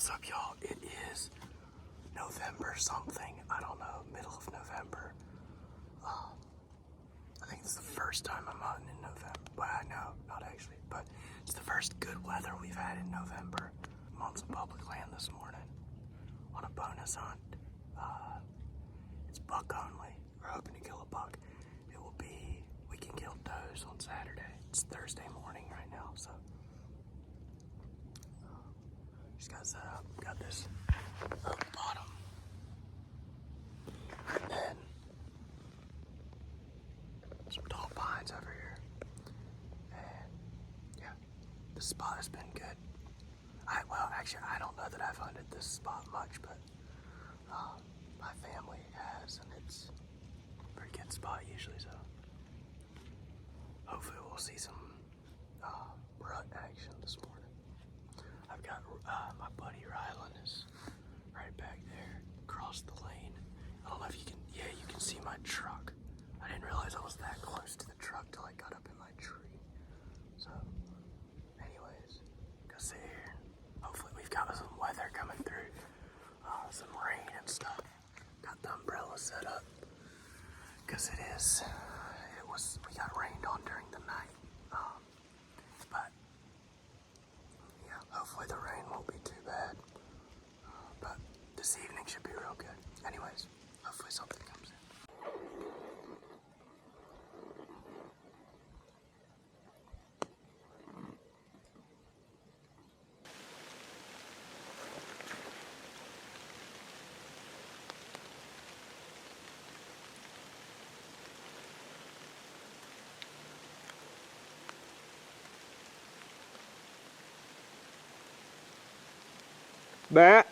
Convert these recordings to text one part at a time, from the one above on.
What's up, y'all? It is November something. I don't know, middle of November. I think it's the first time I'm hunting in November. Well, no, not actually, but it's the first good weather we've had in November. I'm on some public land this morning on a bonus hunt. It's buck only. We're hoping to kill a buck. It will be, we can kill does on Saturday. It's Thursday morning right now, so. Just got set up, got this oak bottom. And then some tall pines over here. And yeah, the spot has been good. Actually, I don't know that I've hunted this spot much, but my family has, and it's a pretty good spot usually, so hopefully we'll see some rut action this morning. I've got my buddy Rylan is right back there, across the lane. I don't know if you can, yeah, you can see my truck. I didn't realize I was that close to the truck till I got up in my tree. So, anyways, go sit here. Hopefully we've got some weather coming through, some rain and stuff. Got the umbrella set up, because we got rained on during the night. But, yeah, hopefully the rain won't be too bad. But this evening should be real good. Anyways, hopefully something comes in. Bat.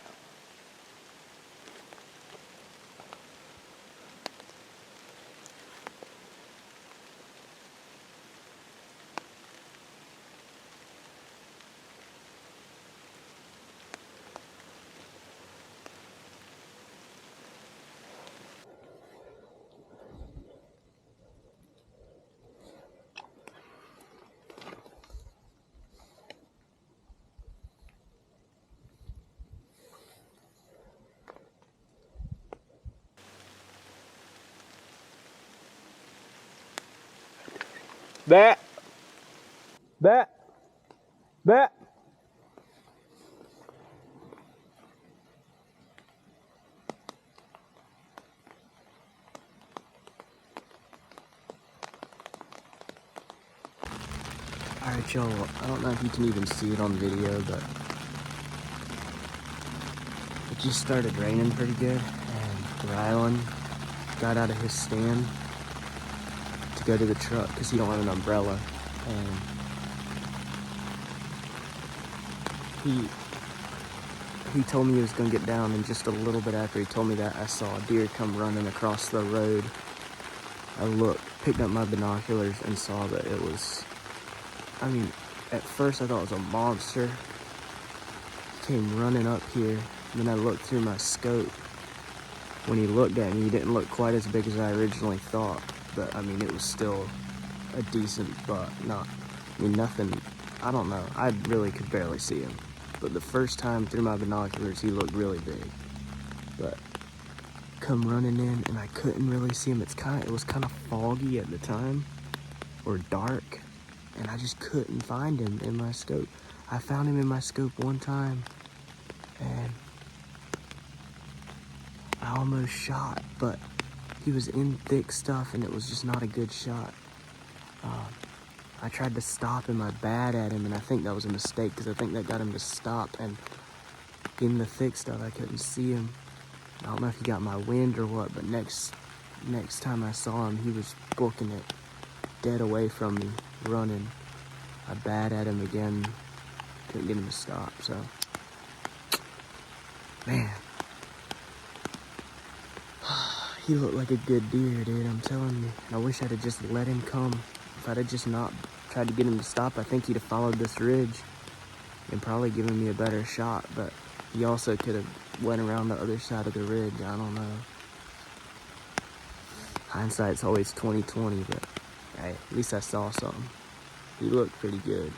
Bat. Bat. Bat. Alright, y'all, I don't know if you can even see it on video, but it just started raining pretty good, and Rylan got out of his stand to go to the truck because he don't have an umbrella, and he told me he was gonna get down, and just a little bit after he told me that, I saw a deer come running across the road. I looked, picked up my binoculars, and saw that it was, I mean, at first I thought it was a monster. He came running up here, and then I looked through my scope. When he looked at me, he didn't look quite as big as I originally thought, but I mean, it was still a decent buck. Nothing, I don't know, I really could barely see him. But the first time through my binoculars, he looked really big. But come running in, and I couldn't really see him. It was kind of foggy at the time, or dark, and I just couldn't find him in my scope. I found him in my scope one time, and I almost shot, but he was in thick stuff, and it was just not a good shot. I tried to stop him, I bad at him, and I think that was a mistake, because I think that got him to stop, and in the thick stuff, I couldn't see him. I don't know if he got my wind or what, but next time I saw him, he was booking it dead away from me, running. I bad at him again, couldn't get him to stop, so. Man. He looked like a good deer, dude, I'm telling you. I wish I'd have just let him come. If I'd have just not tried to get him to stop, I think he'd have followed this ridge and probably given me a better shot, but he also could have went around the other side of the ridge, I don't know. Hindsight's always 20/20, but hey, at least I saw something. He looked pretty good.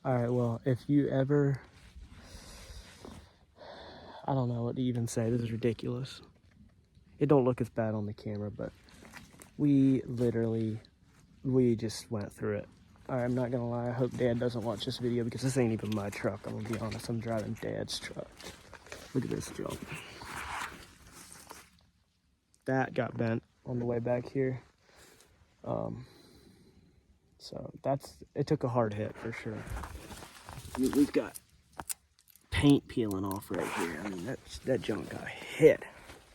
All right, well, if you ever, I don't know what to even say. This is ridiculous. It don't look as bad on the camera, but we just went through it. All right, I'm not gonna lie. I hope Dad doesn't watch this video because this ain't even my truck. I'm gonna be honest. I'm driving Dad's truck. Look at this junk. That got bent on the way back here. So it took a hard hit for sure. I mean, we've got paint peeling off right here. I mean, that junk got hit.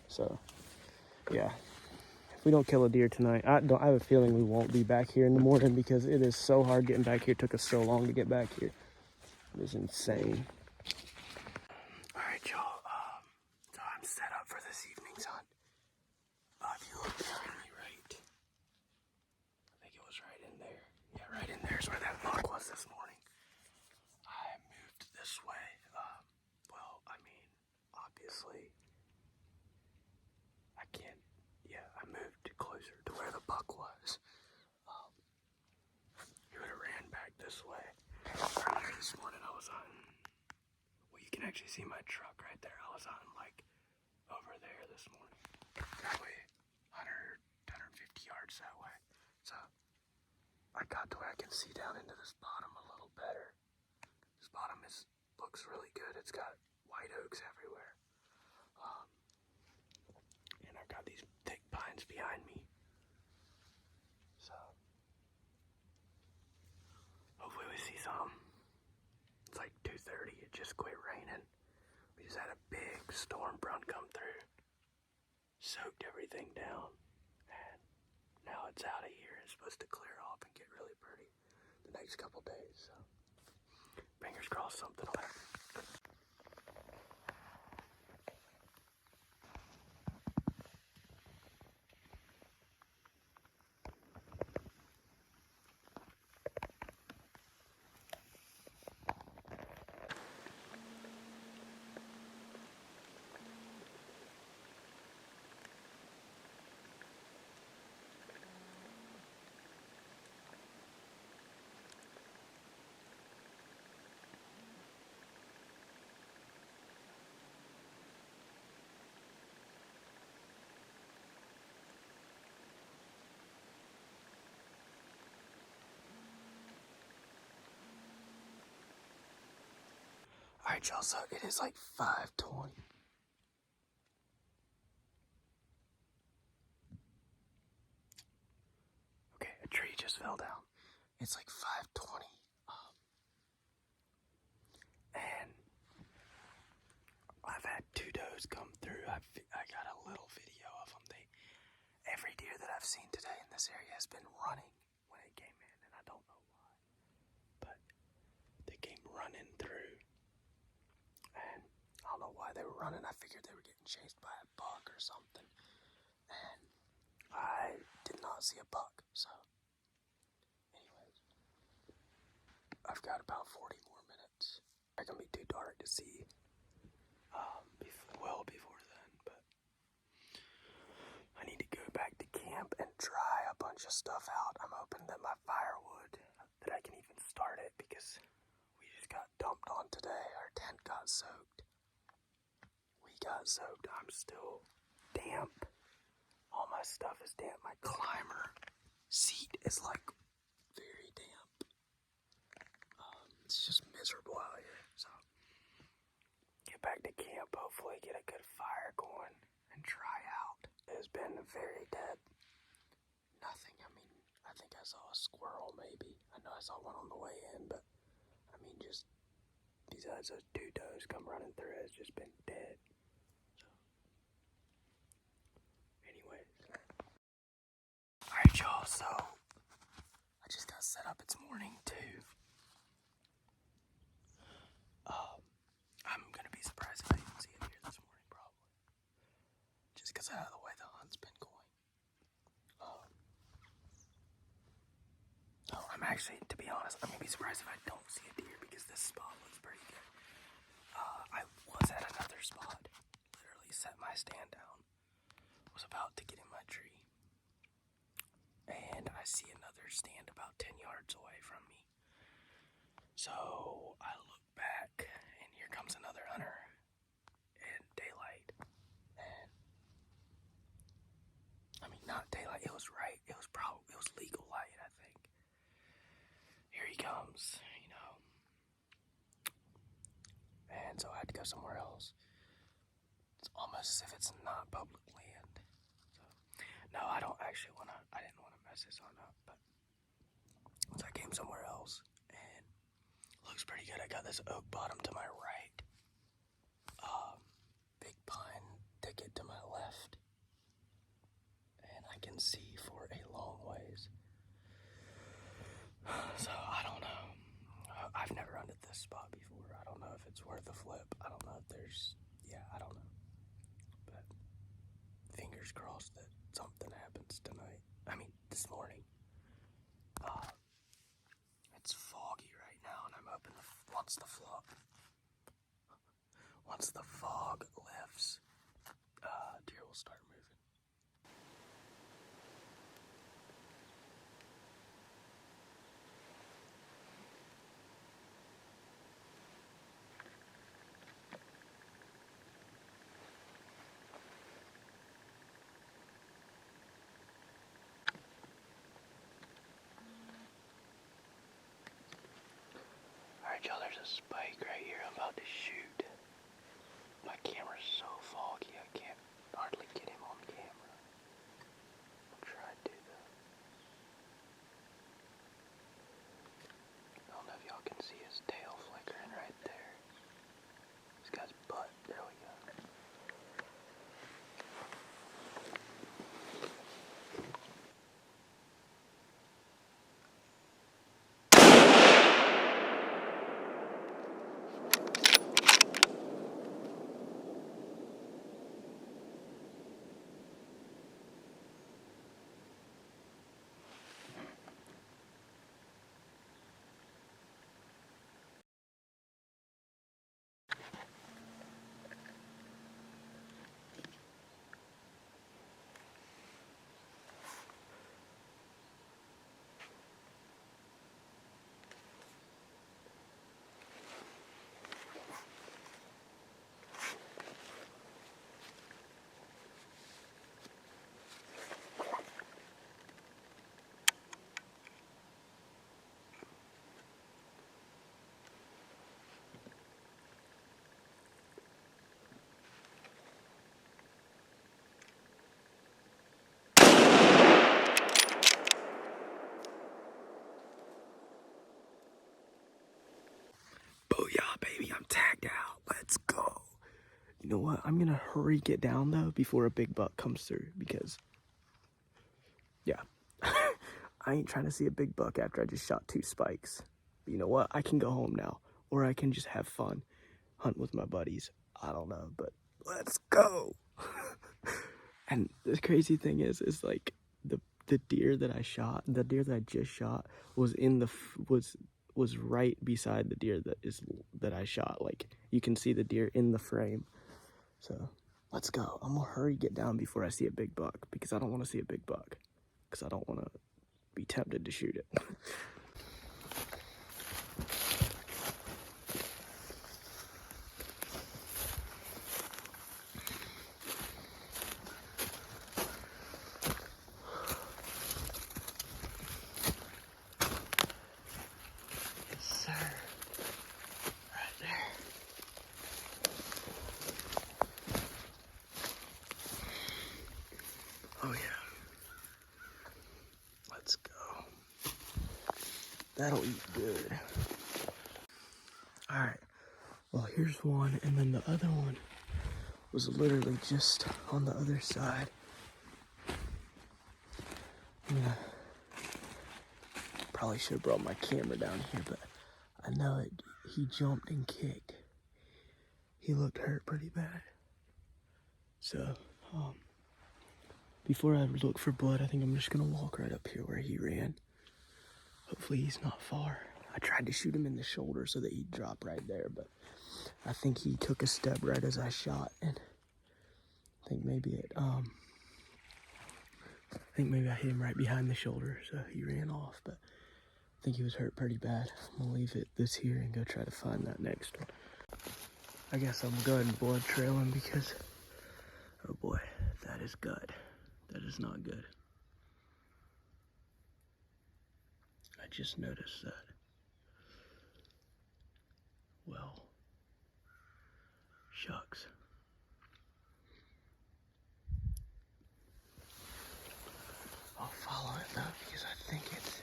So, yeah. If we don't kill a deer tonight, I have a feeling we won't be back here in the morning because it is so hard getting back here. It took us so long to get back here. It was insane. All right, y'all. So I'm set up for this evening's hunt. If you look behind me, right? I think it was right in there. Yeah, right in there is where that buck was this morning. I moved this way. Well, I mean, obviously, I can't. Yeah, I moved closer to where the buck was. He would have ran back this way. Earlier this morning, I was hunting. Well, you can actually see my truck right there. I was hunting like over there this morning. Probably 150 yards that way. So I got to where I can see down into this bottom a little better. This bottom looks really good. It's got white oaks everywhere. And I've got these thick pines behind me. So hopefully we see some. It's like 2:30. It just quit raining. We just had a big storm front come through. Soaked everything down. And now it's out of here. It's supposed to clear off and get really pretty the next couple days. So fingers crossed something will happen. Alright, y'all, so it is like 5:20. Okay, a tree just fell down. It's like 5:20. And I've had two does come through. I got a little video of them. Every deer that I've seen today in this area has been running when it came in, and I don't know why. But they came running through. And I don't know why they were running. I figured they were getting chased by a buck or something. And I did not see a buck. So, anyways, I've got about 40 more minutes. It's gonna be too dark to see well before then, but I need to go back to camp and dry a bunch of stuff out. I'm hoping that my firewood, that I can even start it because we just got dumped on today. Our tent got soaked. We got soaked. I'm still damp. All my stuff is damp. My climber seat is like very damp. It's just miserable out here. So get back to camp, hopefully get a good fire going and dry out. It has been very dead. Nothing. I mean, I think I saw a squirrel maybe. I know I saw one on the way in, but I mean, just besides those two does come running through, it's just been dead. So, anyways. Alright, y'all, so I just got set up. It's morning too. I'm gonna be surprised if I even see it here this morning, probably. Just because of the way the hunt's been going. Oh, I'm actually, to be honest, I'm gonna be surprised if I don't see a deer because this spot looks pretty good. I was at another spot, literally set my stand down, was about to get in my tree, and I see another stand about 10 yards away from me. So I look back, and here comes another hunter in daylight. And I mean, not daylight. It was right. It was legal light, I think. Here he comes, and so I had to go somewhere else. It's almost as if it's not public land. So, no, I didn't want to mess this one up, but so I came somewhere else, and looks pretty good. I got this oak bottom to my right, big pine thicket to my left, and I can see for a long ways. So I don't know. I've never hunted this spot before. I don't know if it's worth a flip. I don't know if I don't know. But fingers crossed that something happens tonight. I mean, this morning. It's foggy right now, and I'm hoping once the fog lifts, deer will start moving. Alright, y'all, there's a spike right here I'm about to shoot. My camera's so foggy I can't hardly get him on camera. I'll try to do that. I don't know if y'all can see his tail flickering right there. This guy's butt. There we go. Booyah, baby, I'm tagged out. Let's go. You know what? I'm gonna hurry get down though before a big buck comes through because, yeah, I ain't trying to see a big buck after I just shot 2 spikes. But you know what? I can go home now, or I can just have fun, hunt with my buddies. I don't know, but let's go. And the crazy thing is like the deer that I shot, the deer that I just shot, was in the was right beside the deer that I shot. Like, you can see the deer in the frame. So let's go. I'm gonna hurry get down before I see a big buck because I don't want to see a big buck because I don't want to be tempted to shoot it. Yes, sir. Right there. Oh yeah. Let's go. That'll eat good. Alright. Well, here's one, and then the other one was literally just on the other side. Probably should have brought my camera down here, but I know it. He jumped and kicked. He looked hurt pretty bad. So, before I look for blood, I think I'm just gonna walk right up here where he ran. Hopefully he's not far. I tried to shoot him in the shoulder so that he'd drop right there, but I think he took a step right as I shot, and I think maybe I hit him right behind the shoulder, so he ran off. But I think he was hurt pretty bad. I'm gonna leave this here and go try to find that next one. I guess I'm going blood trailing because, oh boy, that is gut. That is not good. I just noticed that. Well, shucks. I'll follow it though because I think it's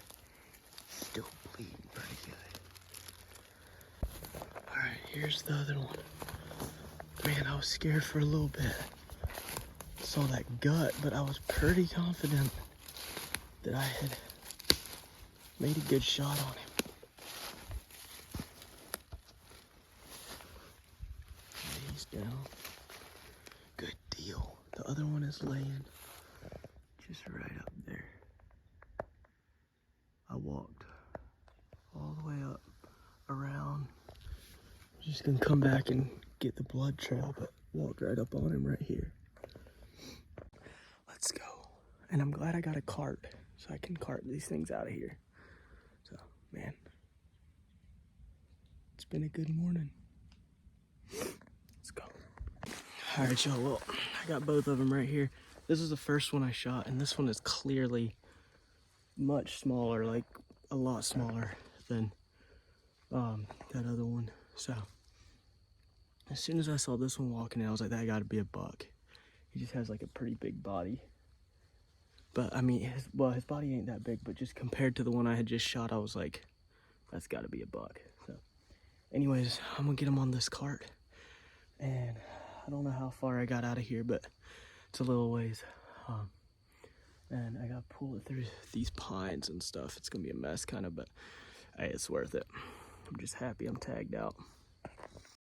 still bleeding pretty good. Alright, here's the other one. Man, I was scared for a little bit. Saw that gut, but I was pretty confident that I had made a good shot on him. And he's down. Good deal. The other one is laying just right up there. I walked all the way up, around. Just gonna come back and get the blood trail, but walked right up on him right here. Let's go. And I'm glad I got a cart so I can cart these things out of here. So, man, it's been a good morning. Let's go. All right, y'all, well, I got both of them right here. This is the first one I shot, and this one is clearly much smaller, like a lot smaller than that other one. So, as soon as I saw this one walking in, I was like, that gotta be a buck. He just has like a pretty big body. But I mean, his body ain't that big, but just compared to the one I had just shot, I was like, that's gotta be a buck. So anyways, I'm gonna get him on this cart. And I don't know how far I got out of here, but it's a little ways. And I gotta pull it through these pines and stuff. It's gonna be a mess kind of, but hey, it's worth it. I'm just happy I'm tagged out.